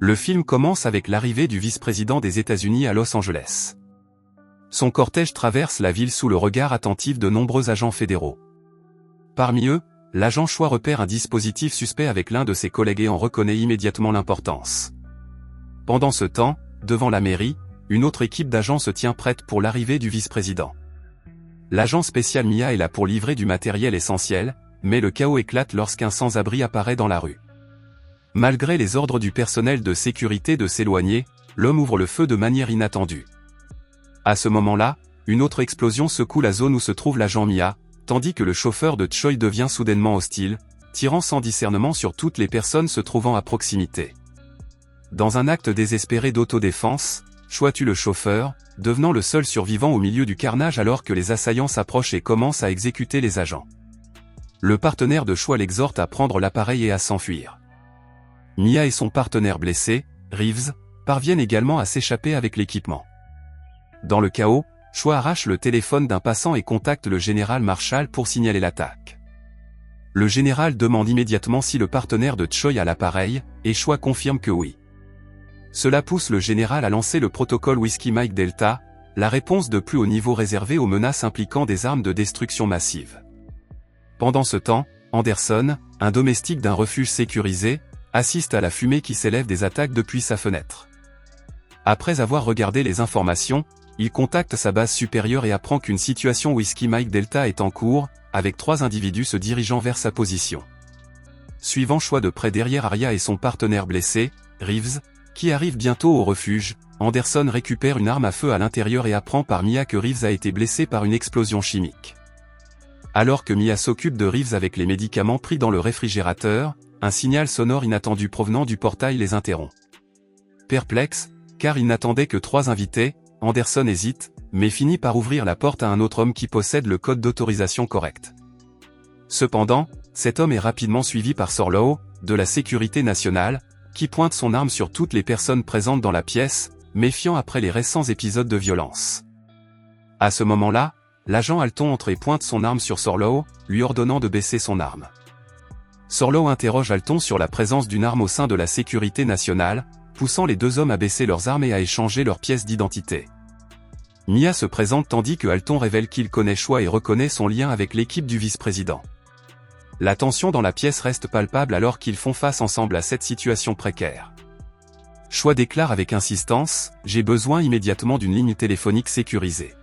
Le film commence avec l'arrivée du vice-président des États-Unis à Los Angeles. Son cortège traverse la ville sous le regard attentif de nombreux agents fédéraux. Parmi eux, l'agent Choi repère un dispositif suspect avec l'un de ses collègues et en reconnaît immédiatement l'importance. Pendant ce temps, devant la mairie, une autre équipe d'agents se tient prête pour l'arrivée du vice-président. L'agent spécial Mia est là pour livrer du matériel essentiel, mais le chaos éclate lorsqu'un sans-abri apparaît dans la rue. Malgré les ordres du personnel de sécurité de s'éloigner, l'homme ouvre le feu de manière inattendue. À ce moment-là, une autre explosion secoue la zone où se trouve l'agent Mia, tandis que le chauffeur de Choi devient soudainement hostile, tirant sans discernement sur toutes les personnes se trouvant à proximité. Dans un acte désespéré d'autodéfense, Choi tue le chauffeur, devenant le seul survivant au milieu du carnage alors que les assaillants s'approchent et commencent à exécuter les agents. Le partenaire de Choi l'exhorte à prendre l'appareil et à s'enfuir. Mia et son partenaire blessé, Reeves, parviennent également à s'échapper avec l'équipement. Dans le chaos, Choi arrache le téléphone d'un passant et contacte le général Marshall pour signaler l'attaque. Le général demande immédiatement si le partenaire de Choi a l'appareil, et Choi confirme que oui. Cela pousse le général à lancer le protocole Whiskey Mike Delta, la réponse de plus haut niveau réservée aux menaces impliquant des armes de destruction massive. Pendant ce temps, Anderson, un domestique d'un refuge sécurisé, assiste à la fumée qui s'élève des attaques depuis sa fenêtre. Après avoir regardé les informations, il contacte sa base supérieure et apprend qu'une situation Whiskey Mike Delta est en cours, avec 3 individus se dirigeant vers sa position. Suivant Choi de près derrière Arya et son partenaire blessé, Reeves, qui arrive bientôt au refuge, Anderson récupère une arme à feu à l'intérieur et apprend par Mia que Reeves a été blessé par une explosion chimique. Alors que Mia s'occupe de Reeves avec les médicaments pris dans le réfrigérateur, un signal sonore inattendu provenant du portail les interrompt. Perplexe, car il n'attendait que 3 invités, Anderson hésite, mais finit par ouvrir la porte à un autre homme qui possède le code d'autorisation correct. Cependant, cet homme est rapidement suivi par Sorlow, de la sécurité nationale, qui pointe son arme sur toutes les personnes présentes dans la pièce, méfiant après les récents épisodes de violence. À ce moment-là, l'agent Alton entre et pointe son arme sur Sorlow, lui ordonnant de baisser son arme. Sorlow interroge Alton sur la présence d'une arme au sein de la sécurité nationale, poussant les 2 hommes à baisser leurs armes et à échanger leurs pièces d'identité. Mia se présente tandis que Alton révèle qu'il connaît Choi et reconnaît son lien avec l'équipe du vice-président. La tension dans la pièce reste palpable alors qu'ils font face ensemble à cette situation précaire. Choi déclare avec insistance « J'ai besoin immédiatement d'une ligne téléphonique sécurisée ».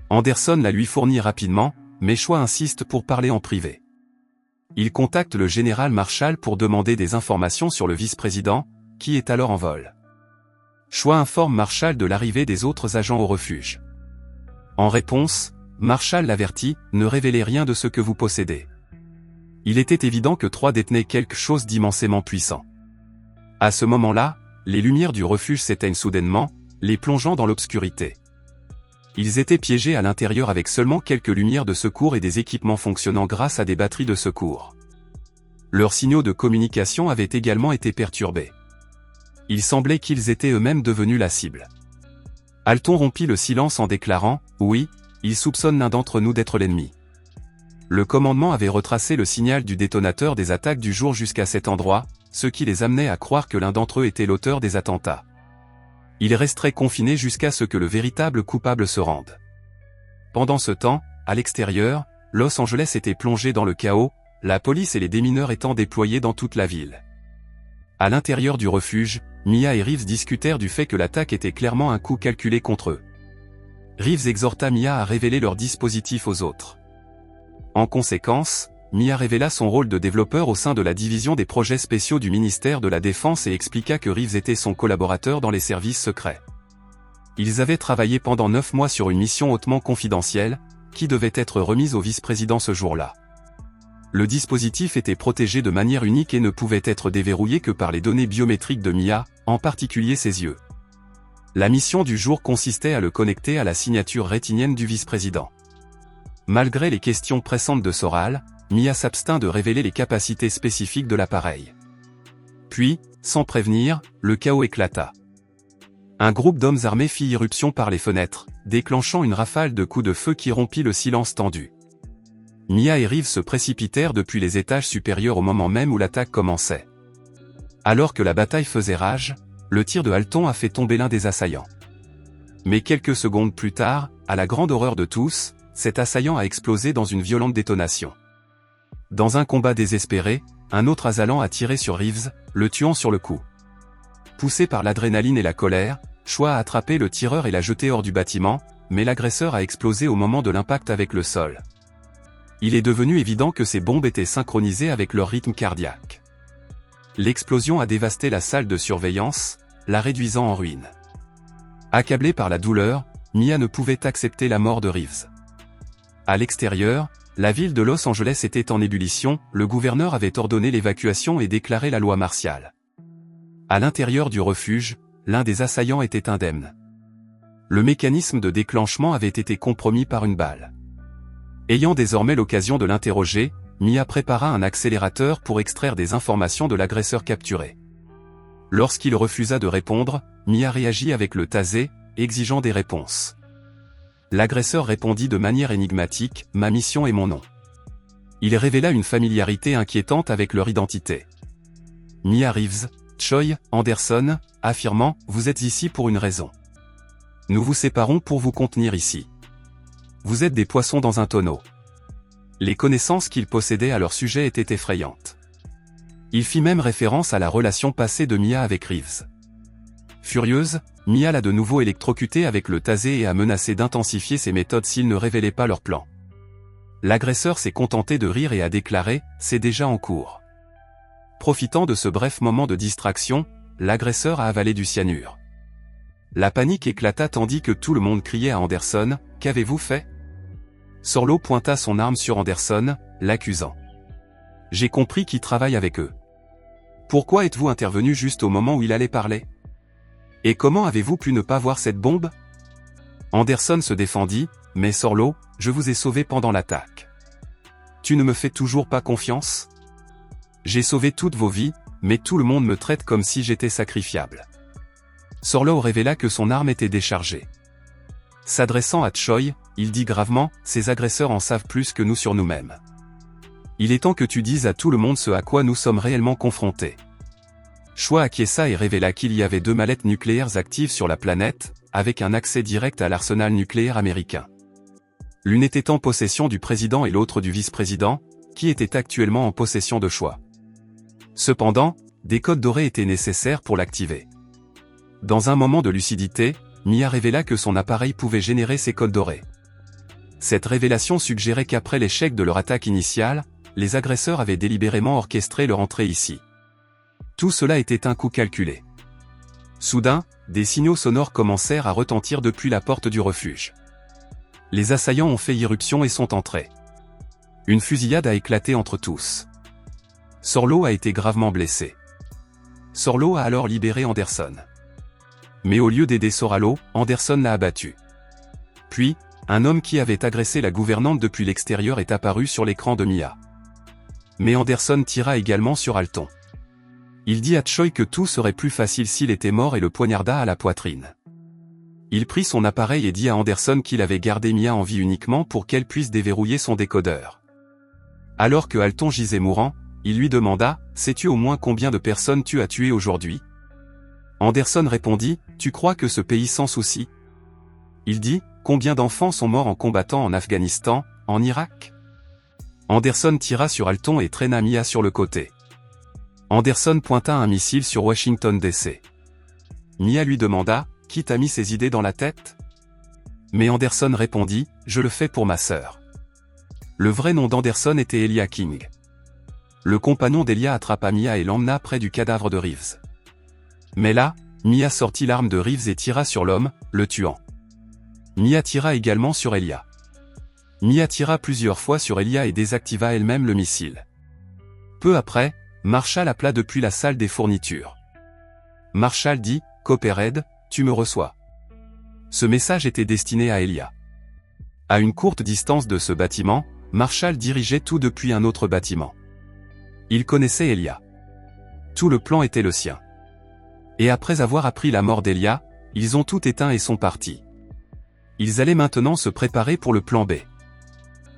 Anderson la lui fournit rapidement, mais Choi insiste pour parler en privé. Il contacte le général Marshall pour demander des informations sur le vice-président, qui est alors en vol. Choi informe Marshall de l'arrivée des autres agents au refuge. En réponse, Marshall l'avertit « Ne révélez rien de ce que vous possédez ». Il était évident que 3 détenaient quelque chose d'immensément puissant. À ce moment-là, les lumières du refuge s'éteignent soudainement, les plongeant dans l'obscurité. Ils étaient piégés à l'intérieur avec seulement quelques lumières de secours et des équipements fonctionnant grâce à des batteries de secours. Leurs signaux de communication avaient également été perturbés. Il semblait qu'ils étaient eux-mêmes devenus la cible. Alton rompit le silence en déclarant « Oui, ils soupçonnent l'un d'entre nous d'être l'ennemi ». Le commandement avait retracé le signal du détonateur des attaques du jour jusqu'à cet endroit, ce qui les amenait à croire que l'un d'entre eux était l'auteur des attentats. Ils resteraient confinés jusqu'à ce que le véritable coupable se rende. Pendant ce temps, à l'extérieur, Los Angeles était plongé dans le chaos, la police et les démineurs étant déployés dans toute la ville. À l'intérieur du refuge, Mia et Reeves discutèrent du fait que l'attaque était clairement un coup calculé contre eux. Reeves exhorta Mia à révéler leur dispositif aux autres. En conséquence, Mia révéla son rôle de développeur au sein de la division des projets spéciaux du ministère de la Défense et expliqua que Reeves était son collaborateur dans les services secrets. Ils avaient travaillé pendant 9 mois sur une mission hautement confidentielle, qui devait être remise au vice-président ce jour-là. Le dispositif était protégé de manière unique et ne pouvait être déverrouillé que par les données biométriques de Mia, en particulier ses yeux. La mission du jour consistait à le connecter à la signature rétinienne du vice-président. Malgré les questions pressantes de Soral, Mia s'abstint de révéler les capacités spécifiques de l'appareil. Puis, sans prévenir, le chaos éclata. Un groupe d'hommes armés fit irruption par les fenêtres, déclenchant une rafale de coups de feu qui rompit le silence tendu. Mia et Reeves se précipitèrent depuis les étages supérieurs au moment même où l'attaque commençait. Alors que la bataille faisait rage, le tir de Alton a fait tomber l'un des assaillants. Mais quelques secondes plus tard, à la grande horreur de tous, cet assaillant a explosé dans une violente détonation. Dans un combat désespéré, un autre assailant a tiré sur Reeves, le tuant sur le coup. Poussé par l'adrénaline et la colère, Choi a attrapé le tireur et l'a jeté hors du bâtiment, mais l'agresseur a explosé au moment de l'impact avec le sol. Il est devenu évident que ces bombes étaient synchronisées avec leur rythme cardiaque. L'explosion a dévasté la salle de surveillance, la réduisant en ruine. Accablée par la douleur, Mia ne pouvait accepter la mort de Reeves. À l'extérieur, la ville de Los Angeles était en ébullition, le gouverneur avait ordonné l'évacuation et déclaré la loi martiale. À l'intérieur du refuge, l'un des assaillants était indemne. Le mécanisme de déclenchement avait été compromis par une balle. Ayant désormais l'occasion de l'interroger, Mia prépara un accélérateur pour extraire des informations de l'agresseur capturé. Lorsqu'il refusa de répondre, Mia réagit avec le taser, exigeant des réponses. L'agresseur répondit de manière énigmatique, « Ma mission est mon nom ». Il révéla une familiarité inquiétante avec leur identité. Mia Reeves, Choi Anderson, affirmant « Vous êtes ici pour une raison. Nous vous séparons pour vous contenir ici. Vous êtes des poissons dans un tonneau ». Les connaissances qu'il possédait à leur sujet étaient effrayantes. Il fit même référence à la relation passée de Mia avec Reeves. Furieuse, Mia l'a de nouveau électrocuté avec le taser et a menacé d'intensifier ses méthodes s'il ne révélait pas leur plan. L'agresseur s'est contenté de rire et a déclaré « C'est déjà en cours ». Profitant de ce bref moment de distraction, l'agresseur a avalé du cyanure. La panique éclata tandis que tout le monde criait à Anderson « Qu'avez-vous fait ?» Sorlo pointa son arme sur Anderson, l'accusant. « J'ai compris qui travaille avec eux. Pourquoi êtes-vous intervenu juste au moment où il allait parler ? Et comment avez-vous pu ne pas voir cette bombe ?» Anderson se défendit, « Mais Sorlo, je vous ai sauvé pendant l'attaque. Tu ne me fais toujours pas confiance ? J'ai sauvé toutes vos vies, mais tout le monde me traite comme si j'étais sacrifiable. » Sorlo révéla que son arme était déchargée. S'adressant à Choi, il dit gravement, « Ces agresseurs en savent plus que nous sur nous-mêmes. Il est temps que tu dises à tout le monde ce à quoi nous sommes réellement confrontés. » Choi acquiesça et révéla qu'il y avait 2 mallettes nucléaires actives sur la planète, avec un accès direct à l'arsenal nucléaire américain. L'une était en possession du président et l'autre du vice-président, qui était actuellement en possession de Choi. Cependant, des codes dorés étaient nécessaires pour l'activer. Dans un moment de lucidité, Mia révéla que son appareil pouvait générer ces codes dorés. Cette révélation suggérait qu'après l'échec de leur attaque initiale, les agresseurs avaient délibérément orchestré leur entrée ici. Tout cela était un coup calculé. Soudain, des signaux sonores commencèrent à retentir depuis la porte du refuge. Les assaillants ont fait irruption et sont entrés. Une fusillade a éclaté entre tous. Sorlo a été gravement blessé. Sorlo a alors libéré Anderson. Mais au lieu d'aider Soralo, Anderson l'a abattu. Puis, un homme qui avait agressé la gouvernante depuis l'extérieur est apparu sur l'écran de Mia. Mais Anderson tira également sur Alton. Il dit à Choi que tout serait plus facile s'il était mort et le poignarda à la poitrine. Il prit son appareil et dit à Anderson qu'il avait gardé Mia en vie uniquement pour qu'elle puisse déverrouiller son décodeur. Alors que Alton gisait mourant, il lui demanda « Sais-tu au moins combien de personnes tu as tuées aujourd'hui ?» Anderson répondit « Tu crois que ce pays sans souci ?» Il dit « Combien d'enfants sont morts en combattant en Afghanistan, en Irak ?» Anderson tira sur Alton et traîna Mia sur le côté. Anderson pointa un missile sur Washington DC. Mia lui demanda « Qui t'a mis ces idées dans la tête ?» Mais Anderson répondit « Je le fais pour ma sœur. » Le vrai nom d'Anderson était Elia King. Le compagnon d'Elia attrapa Mia et l'emmena près du cadavre de Reeves. Mais là, Mia sortit l'arme de Reeves et tira sur l'homme, le tuant. Mia tira également sur Elia. Mia tira plusieurs fois sur Elia et désactiva elle-même le missile. Peu après, Marshall appela depuis la salle des fournitures. Marshall dit « Copperhead, tu me reçois. » Ce message était destiné à Elia. À une courte distance de ce bâtiment, Marshall dirigeait tout depuis un autre bâtiment. Il connaissait Elia. Tout le plan était le sien. Et après avoir appris la mort d'Elia, ils ont tout éteint et sont partis. Ils allaient maintenant se préparer pour le plan B.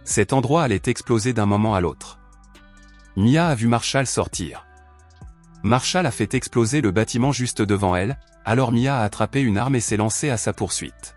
Cet endroit allait exploser d'un moment à l'autre. Mia a vu Marshall sortir. Marshall a fait exploser le bâtiment juste devant elle, alors Mia a attrapé une arme et s'est lancée à sa poursuite.